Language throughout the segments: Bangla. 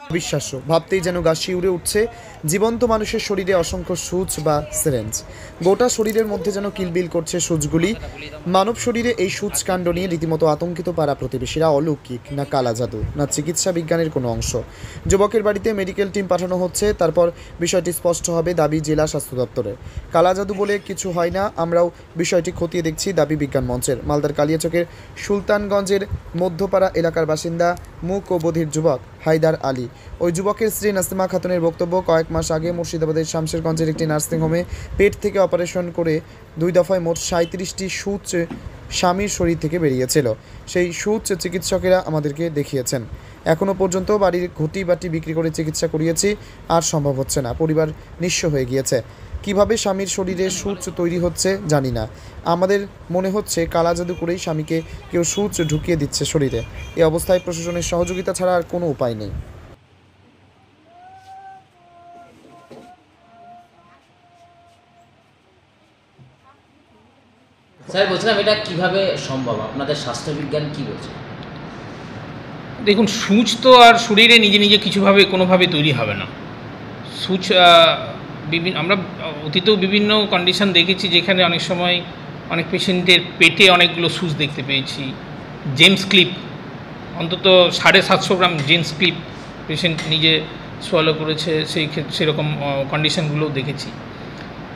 অবিশ্বাস্য, ভাবতেই যেন গা শিউরে উঠছে। জীবন্ত মানুষের শরীরে অসংখ্য সূচ বা সিরিঞ্জ, গোটা শরীরের মধ্যে যেন কিলবিল করছে সূচগুলি। মানব শরীরে এই সূচ কাণ্ড নিয়ে রীতিমতো আতঙ্কিত পাড়া প্রতিবেশীরা। অলৌকিক না কালা জাদু না চিকিৎসা বিজ্ঞানের কোনো অংশ? যুবকের বাড়িতে মেডিকেল টিম পাঠানো হচ্ছে, তারপর বিষয়টি স্পষ্ট হবে, দাবি জেলা স্বাস্থ্য দপ্তরের। কালা জাদু বলে কিছু হয় না, আমরাও বিষয়টি খতিয়ে দেখছি, দাবি বিজ্ঞান মঞ্চের। মালদার কালিয়াচকের সুলতানগঞ্জের মধ্যপাড়া এলাকার বাসিন্দা মুক ও বধির যুবক হায়দার আলী। ওই যুবকের স্ত্রী নাসিমা খাতুনের বক্তব্য, কয়েক মাস আগে মুর্শিদাবাদের শামশেরগঞ্জের একটি নার্সিংহোমে পেট থেকে অপারেশন করে 2 দফায় মোট 37টি সূচ স্বামীর শরীর থেকে বেরিয়েছিল। সেই সূচ চিকিৎসকেরা আমাদেরকে দেখিয়েছেন। এখনও পর্যন্ত বাড়ির ঘটি বাটি বিক্রি করে চিকিৎসা করিয়েছি, আর সম্ভব হচ্ছে না। পরিবার নিঃস্ব হয়ে গিয়েছে। কিভাবে স্বামীর শরীরে সূচ তৈরি হচ্ছে জানি না। আমাদের মনে হচ্ছে কালা জাদু করেই স্বামীকে কেউ সূচ ঢুকিয়ে দিচ্ছে শরীরে। এই অবস্থায় প্রশাসনের সহযোগিতা ছাড়া আর কোনো উপায় নেই। স্যার বলছিলাম, এটা কিভাবে সম্ভব? আপনাদের স্বাস্থ্যবিজ্ঞান কি বলছে? দেখুন, সূচ তো আর শরীরে নিজে নিজে কিছুভাবে কোনোভাবে তৈরি হবে না। সূচ আমরা অতীতেও বিভিন্ন কন্ডিশন দেখেছি, যেখানে অনেক সময় অনেক পেশেন্টের পেটে অনেকগুলো সূচ দেখতে পেয়েছি। জেমস ক্লিপ, অন্তত 750 গ্রাম জেমস ক্লিপ পেশেন্ট নিজে সোয়ালো করেছে, সেই ক্ষেত্রে সেরকম কন্ডিশনগুলোও দেখেছি।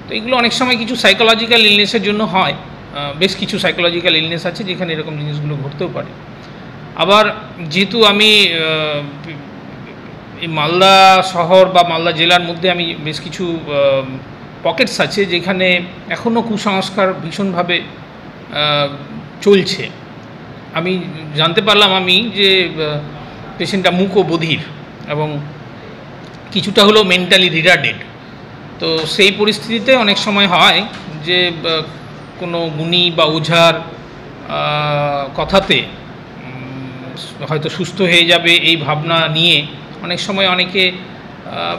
তো এগুলো অনেক সময় কিছু সাইকোলজিক্যাল ইলনেসের জন্য হয়। বেশ কিছু সাইকোলজিক্যাল ইলনেস আছে যেখানে এরকম জিনিসগুলো ঘটতেও পারে। আবার যেহেতু আমি এই মালদা শহর বা মালদা জেলার মধ্যে আমি বেশ কিছু পকেটস আছে যেখানে এখনও কুসংস্কার ভীষণভাবে চলছে। আমি জানতে পারলাম যে পেশেন্টটা মুক ও বধির এবং কিছুটা হলেও মেন্টালি রিটার্ডেড। তো সেই পরিস্থিতিতে অনেক সময় হয় যে কোনো গুণী বা ওঝার কথাতে হয়তো সুস্থ হয়ে যাবে এই ভাবনা নিয়ে অনেক সময় অনেকে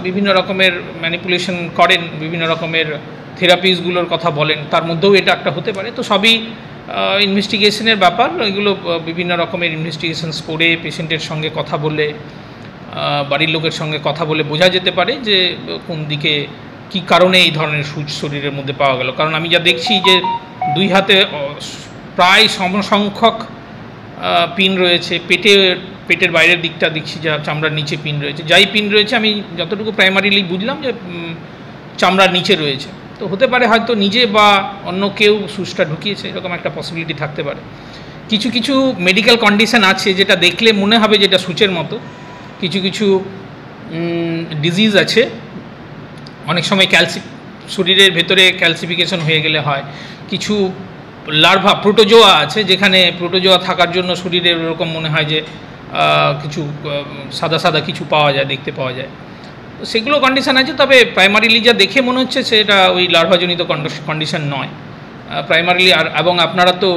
বিভিন্ন রকমের ম্যানিপুলেশন করেন, বিভিন্ন রকমের থেরাপিসগুলোর কথা বলেন, তার মধ্যেও এটা একটা হতে পারে। তো সবই ইনভেস্টিগেশনের ব্যাপার। এগুলো বিভিন্ন রকমের ইনভেস্টিগেশনস করে পেশেন্টের সঙ্গে কথা বলে, বাড়ির লোকের সঙ্গে কথা বলে বোঝা যেতে পারে যে কোন দিকে কী কারণে এই ধরনের সূচ শরীরের মধ্যে পাওয়া গেল। কারণ আমি যা দেখছি যে 2 হাতে প্রায় সমসংখ্যক পিন রয়েছে, পেটের বাইরের দিকটা দেখছি যা চামড়ার নিচে পিন রয়েছে। যাই পিন রয়েছে আমি যতটুকু প্রাইমারিলি বুঝলাম যে চামড়ার নিচে রয়েছে। তো হতে পারে হয়তো নিজে বা অন্য কেউ সূচটা ঢুকিয়েছে, এরকম একটা পসিবিলিটি থাকতে পারে। কিছু কিছু মেডিকেল কন্ডিশন আছে যেটা দেখলে মনে হবে যেটা সূচের মতো। কিছু কিছু ডিজিজ আছে, অনেক সময় শরীরের ভেতরে ক্যালসিফিকেশন হয়ে গেলে হয়। কিছু লার্ভা প্রোটোজোয়া আছে, যেখানে প্রোটোজোয়া থাকার জন্য শরীরে এরকম মনে হয় যে কিছু সাদা সাদা কিছু পাওয়া যায়, দেখতে পাওয়া যায়। তো সেগুলো কন্ডিশান আছে, তবে প্রাইমারিলি যা দেখে মনে হচ্ছে সেটা ওই লার্ভাজনিত কন্ডিশন নয় প্রাইমারিলি। এবং আপনারা তো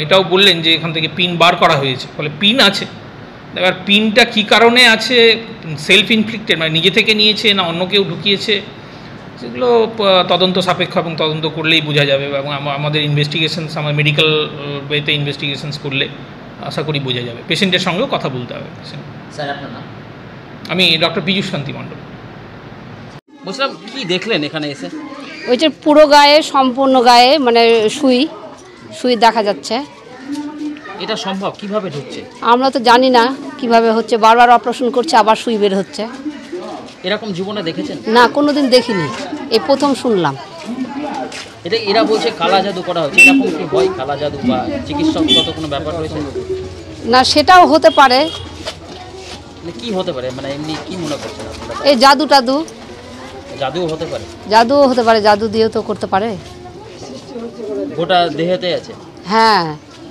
এটাও বললেন যে এখান থেকে পিন বার করা হয়েছে, ফলে পিন আছে। এবার পিনটা কী কারণে আছে, সেলফ ইনফ্লিক্টেড মানে নিজে থেকে নিয়েছে না অন্য কেউ ঢুকিয়েছে, সেগুলো তদন্ত সাপেক্ষ এবং তদন্ত করলেই বোঝা যাবে। এবং আমাদের ইনভেস্টিগেশনস, আমার মেডিকেল ওয়েতে ইনভেস্টিগেশনস করলে আশা করি বোঝা যাবে। পেশেন্টের সঙ্গেও কথা বলতে হবে। স্যার আপনার নাম? আমি ডক্টর পীযূষ কান্তি মণ্ডল। বলছিলাম, কী দেখলেন এখানে এসে? ওই যে পুরো গায়ে, সম্পূর্ণ গায়ে মানে সুই দেখা যাচ্ছে। এটা সম্ভব? কিভাবে ঢুকছে আমরা তো জানি না কিভাবে হচ্ছে, বারবার অপারেশন করছে আবার সুই বের হচ্ছে। এরকম জীবনে দেখেছেন? না, কোনোদিন দেখিনি, এই প্রথম শুনলাম। এরা বলছে কালা জাদু করা হচ্ছে, এরকম কি হয়? কালা জাদু বা চিকিৎসকগত কোনো ব্যাপার রয়েছে? না, সেটাও হতে পারে। কি হতে পারে, মানে এমনি কি মনে করছেন আপনারা? এই জাদুও হতে পারে। জাদুও হতে পারে, জাদু দিয়েও তো করতে পারে। গোটা দেহেতে আছে? হ্যাঁ,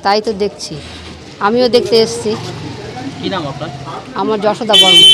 তাই তো দেখছি, আমিও দেখতে এসেছি। কি নাম আপনার? আমার যশোদা বর্মন।